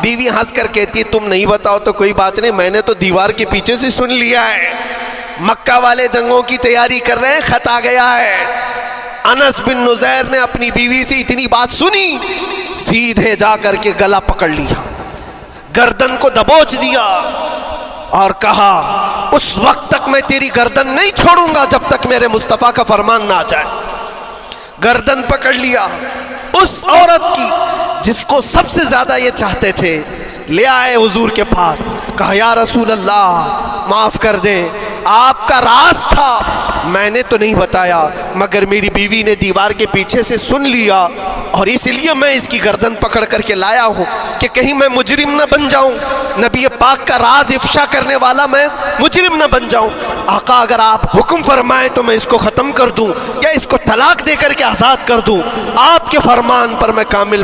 بیوی ہنس کر کہتی تم نہیں بتاؤ تو کوئی بات نہیں، میں نے تو دیوار کے پیچھے سے سن لیا ہے، مکہ والے جنگوں کی تیاری کر رہے ہیں، خط آ گیا ہے۔ انس بن نزیر نے اپنی بیوی سے اتنی بات سنی، سیدھے جا کر کے گلا پکڑ لیا، گردن کو دبوچ دیا اور کہا اس وقت تک میں تیری گردن نہیں چھوڑوں گا جب تک میرے مصطفیٰ کا فرمان نہ آ جائے۔ گردن پکڑ لیا اس عورت کی جس کو سب سے زیادہ یہ چاہتے تھے، لے آئے حضور کے پاس، کہا یا رسول اللہ معاف کر دیں، آپ کا راز تھا، میں نے تو نہیں بتایا، مگر میری بیوی نے دیوار کے پیچھے سے سن لیا اور اس لیے میں اس کی گردن پکڑ کر کے لایا ہوں کہ کہیں میں مجرم نہ بن جاؤں، نبی پاک کا راز افشا کرنے والا میں مجرم نہ بن جاؤں۔ آقا اگر آپ حکم فرمائیں تو میں اس کو ختم کر دوں یا اس کو طلاق دے کر کے آزاد کر دوں، آپ کے فرمان پر میں کامل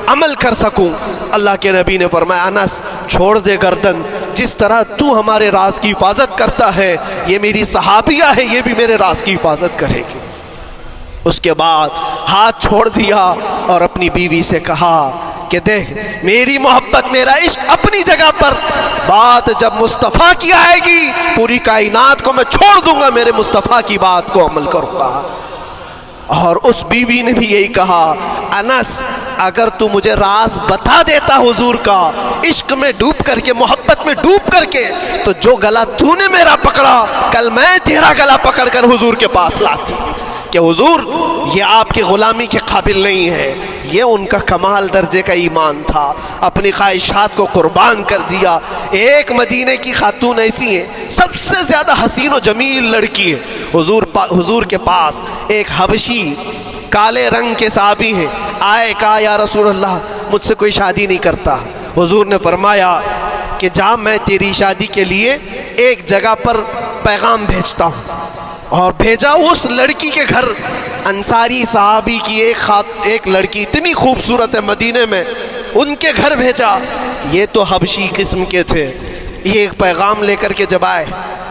عمل کر سکوں۔ اللہ کے نبی نے فرمایا انس چھوڑ دے گردن، جس طرح تو ہمارے راز کی حفاظت کرتا ہے، یہ میری صحابیہ ہے، یہ بھی میرے راز کی حفاظت کرے گی۔ اس کے بعد ہاتھ چھوڑ دیا اور اپنی بیوی سے کہا کہ دیکھ میری محبت، میرا عشق اپنی جگہ پر، بات جب مصطفیٰ کی آئے گی پوری کائنات کو میں چھوڑ دوں گا، میرے مصطفیٰ کی بات کو عمل کروں گا۔ اور اس بیوی نے بھی یہی کہا انس اگر تو مجھے راز بتا دیتا حضور کا، عشق میں ڈوب کر کے، محبت میں ڈوب کر کے، تو جو گلا تو نے میرا پکڑا کل میں تیرا گلا پکڑ کر حضور کے پاس لاتی کہ حضور یہ آپ کی غلامی کے قابل نہیں ہے۔ یہ ان کا کمال درجے کا ایمان تھا، اپنی خواہشات کو قربان کر دیا۔ ایک مدینے کی خاتون ایسی ہے، سب سے زیادہ حسین و جمیل لڑکی ہے، حضور کے پاس ایک حبشی کالے رنگ کے صحابی ہیں، آئے کہا یا رسول اللہ مجھ سے کوئی شادی نہیں کرتا۔ حضور نے فرمایا کہ جا میں تیری شادی کے لیے ایک جگہ پر پیغام بھیجتا ہوں، اور بھیجا اس لڑکی کے گھر، انصاری صحابی کی ایک لڑکی اتنی خوبصورت ہے مدینے میں، ان کے گھر بھیجا۔ یہ تو حبشی قسم کے تھے، یہ ایک پیغام لے کر کے جب آئے،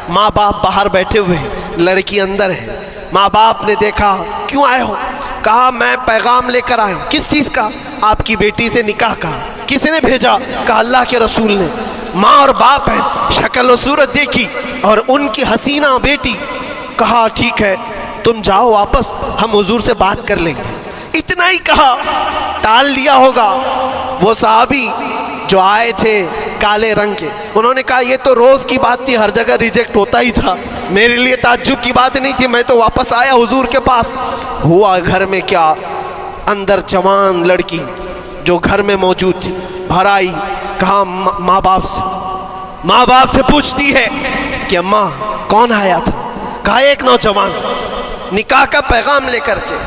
ماں باپ باہر بیٹھے ہوئے، لڑکی اندر ہے۔ ماں باپ نے دیکھا، کیوں آئے ہو؟ کہا میں پیغام لے کر آیا ہوں۔ کس چیز کا؟ آپ کی بیٹی سے نکاح کا۔ کس نے بھیجا؟ کہا اللہ کے رسول نے۔ ماں اور باپ ہیں، شکل و صورت دیکھی اور ان کی حسینہ بیٹی۔ کہا ٹھیک ہے تم جاؤ واپس، ہم حضور سے بات کر لیں گے۔ اتنا ہی کہا، ٹال دیا ہوگا۔ وہ صحابی جو آئے تھے کالے رنگ کے، انہوں نے کہا یہ تو روز کی بات تھی، ہر جگہ ریجیکٹ ہوتا ہی تھا، میرے لیے تعجب کی بات نہیں تھی، میں تو واپس آیا حضور کے پاس۔ ہوا گھر میں کیا، اندر جوان لڑکی جو گھر میں موجود تھی بھر آئی۔ کہا ماں باپ سے پوچھتی ہے کہ اماں کون آیا تھا؟ کہا ایک نوجوان نکاح کا پیغام لے کر کے۔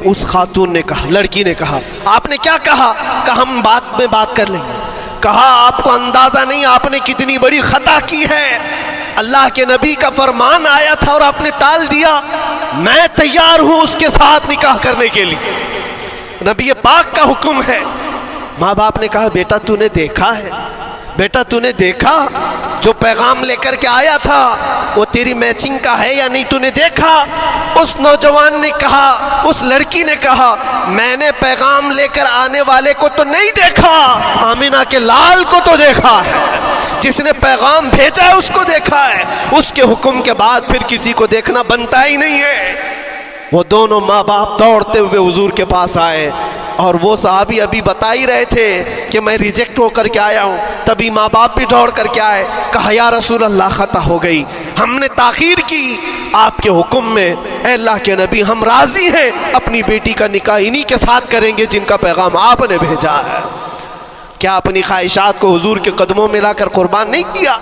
اس خاتون نے کہا، لڑکی نے کہا آپ نے کیا کہا؟ کہا ہم بعد میں بات کر لیں گے۔ کہا آپ کو اندازہ نہیں آپ نے کتنی بڑی خطا کی ہے، اللہ کے نبی کا فرمان آیا تھا اور آپ نے ٹال دیا، میں تیار ہوں اس کے ساتھ نکاح کرنے کے لیے، نبی پاک کا حکم ہے۔ ماں باپ نے کہا بیٹا تو نے دیکھا ہے، بیٹا تو نے دیکھا جو پیغام لے کر کے آیا تھا وہ تیری میچنگ کا ہے یا نہیں، تو نے دیکھا؟ اس نوجوان نے کہا، اس لڑکی نے کہا میں نے پیغام لے کر آنے والے کو تو نہیں دیکھا، آمینہ کے لال کو تو دیکھا ہے، جس نے پیغام بھیجا ہے اس کو دیکھا ہے، اس کے حکم کے بعد پھر کسی کو دیکھنا بنتا ہی نہیں ہے۔ وہ دونوں ماں باپ دوڑتے ہوئے حضور کے پاس آئے اور وہ صحابی ابھی بتا ہی رہے تھے کہ میں ریجیکٹ ہو کر کے آیا ہوں، تبھی ماں باپ بھی دوڑ کر کے آئے۔ کہا یا رسول اللہ خطا ہو گئی، ہم نے تاخیر کی آپ کے حکم میں، اے اللہ کے نبی ہم راضی ہیں، اپنی بیٹی کا نکاح انہی کے ساتھ کریں گے جن کا پیغام آپ نے بھیجا ہے۔ کیا اپنی خواہشات کو حضور کے قدموں میں لا کر قربان نہیں کیا؟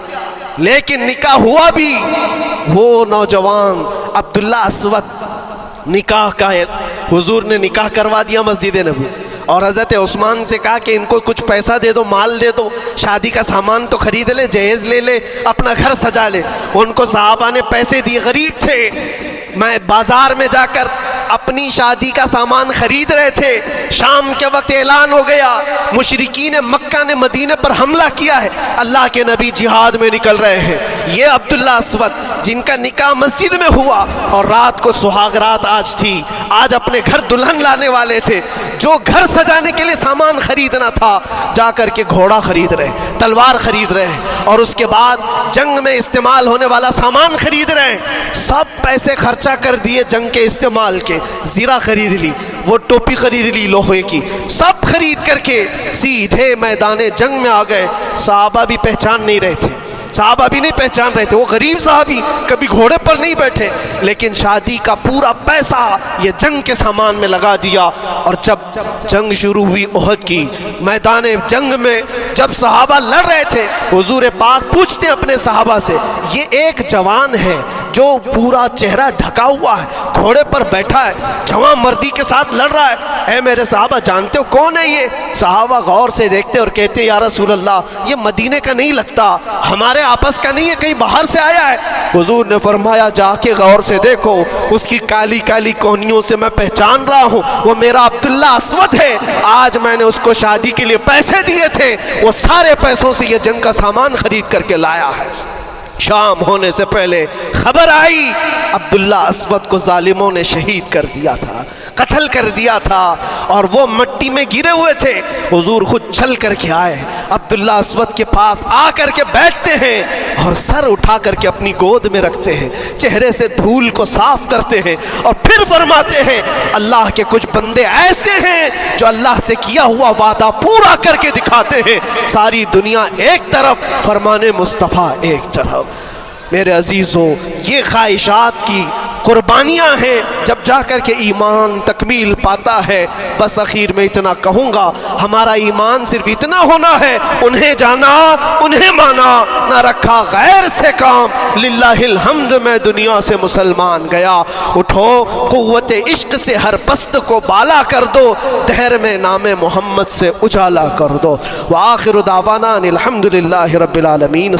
لیکن نکاح ہوا بھی۔ وہ نوجوان عبداللہ اسود نکاح کا ہے، حضور نے نکاح کروا دیا مسجد نبوی، اور حضرت عثمان سے کہا کہ ان کو کچھ پیسہ دے دو، مال دے دو، شادی کا سامان تو خرید لے، جہیز لے لے، اپنا گھر سجا لے۔ ان کو صحابہ نے پیسے دیے، غریب تھے، میں بازار میں جا کر اپنی شادی کا سامان خرید رہے تھے، شام کے وقت اعلان ہو گیا مشرکین مکہ نے مدینہ پر حملہ کیا ہے، اللہ کے نبی جہاد میں نکل رہے ہیں۔ یہ عبداللہ اسود جن کا نکاح مسجد میں ہوا اور رات کو سہاگ رات آج تھی، آج اپنے گھر دلہن لانے والے تھے، جو گھر سجانے کے لیے سامان خریدنا تھا جا کر کے گھوڑا خرید رہے، تلوار خرید رہے، اور اس کے بعد جنگ میں استعمال ہونے والا سامان خرید رہے، سب پیسے خرچہ کر دیے جنگ کے استعمال کے، زیرہ خرید لی، وہ ٹوپی خرید لی لوہے کی، سب خرید کر کے سیدھے میدان جنگ میں آ گئے۔ صحابہ بھی پہچان نہیں رہے تھے، صحابہ بھی نہیں پہچان رہے تھے، وہ غریب صحابی کبھی گھوڑے پر نہیں بیٹھے، لیکن شادی کا پورا پیسہ یہ جنگ کے سامان میں لگا دیا۔ اور جب جنگ شروع ہوئی احد کی، میدان جنگ میں جب صحابہ لڑ رہے تھے، حضور پاک پوچھتے اپنے صحابہ سے، یہ ایک جوان ہے جو پورا چہرہ ڈھکا ہوا ہے، گھوڑے پر بیٹھا ہے، جوان مردی کے ساتھ لڑ رہا ہے، اے میرے صحابہ جانتے ہو کون ہے یہ؟ صحابہ غور سے دیکھتے اور کہتے یا رسول اللہ یہ مدینے کا نہیں لگتا، ہمارے آپس کا نہیں ہے، کہیں باہر سے آیا ہے۔ حضور نے فرمایا جا کے غور سے دیکھو، اس کی کالی کالی کونیوں سے میں پہچان رہا ہوں، وہ میرا عبداللہ اسود ہے، آج میں نے اس کو شادی کے لیے پیسے دیے تھے، وہ سارے پیسوں سے یہ جنگ کا سامان خرید کر کے لایا ہے۔ شام ہونے سے پہلے خبر آئی عبداللہ اسود کو ظالموں نے شہید کر دیا تھا، قتل کر دیا تھا، اور وہ مٹی میں گرے ہوئے تھے۔ حضور خود چل کر کے آئے، عبداللہ اسود کے پاس آ کر کے بیٹھتے ہیں اور سر اٹھا کر کے اپنی گود میں رکھتے ہیں، چہرے سے دھول کو صاف کرتے ہیں، اور پھر فرماتے ہیں اللہ کے کچھ بندے ایسے ہیں جو اللہ سے کیا ہوا وعدہ پورا کر کے دکھاتے ہیں، ساری دنیا ایک طرف، فرمان مصطفیٰ ایک طرف۔ میرے عزیزوں یہ خواہشات کی قربانیاں ہیں جب جا کر کے ایمان تکمیل پاتا ہے۔ بس اخیر میں اتنا کہوں گا، ہمارا ایمان صرف اتنا ہونا ہے، انہیں جانا انہیں مانا، نہ رکھا غیر سے کام، للہ الحمد میں دنیا سے مسلمان گیا۔ اٹھو قوت عشق سے ہر پست کو بالا کر دو، دہر میں نام محمد سے اجالا کر دو۔ وآخر دعوانا الحمدللہ رب العالمین۔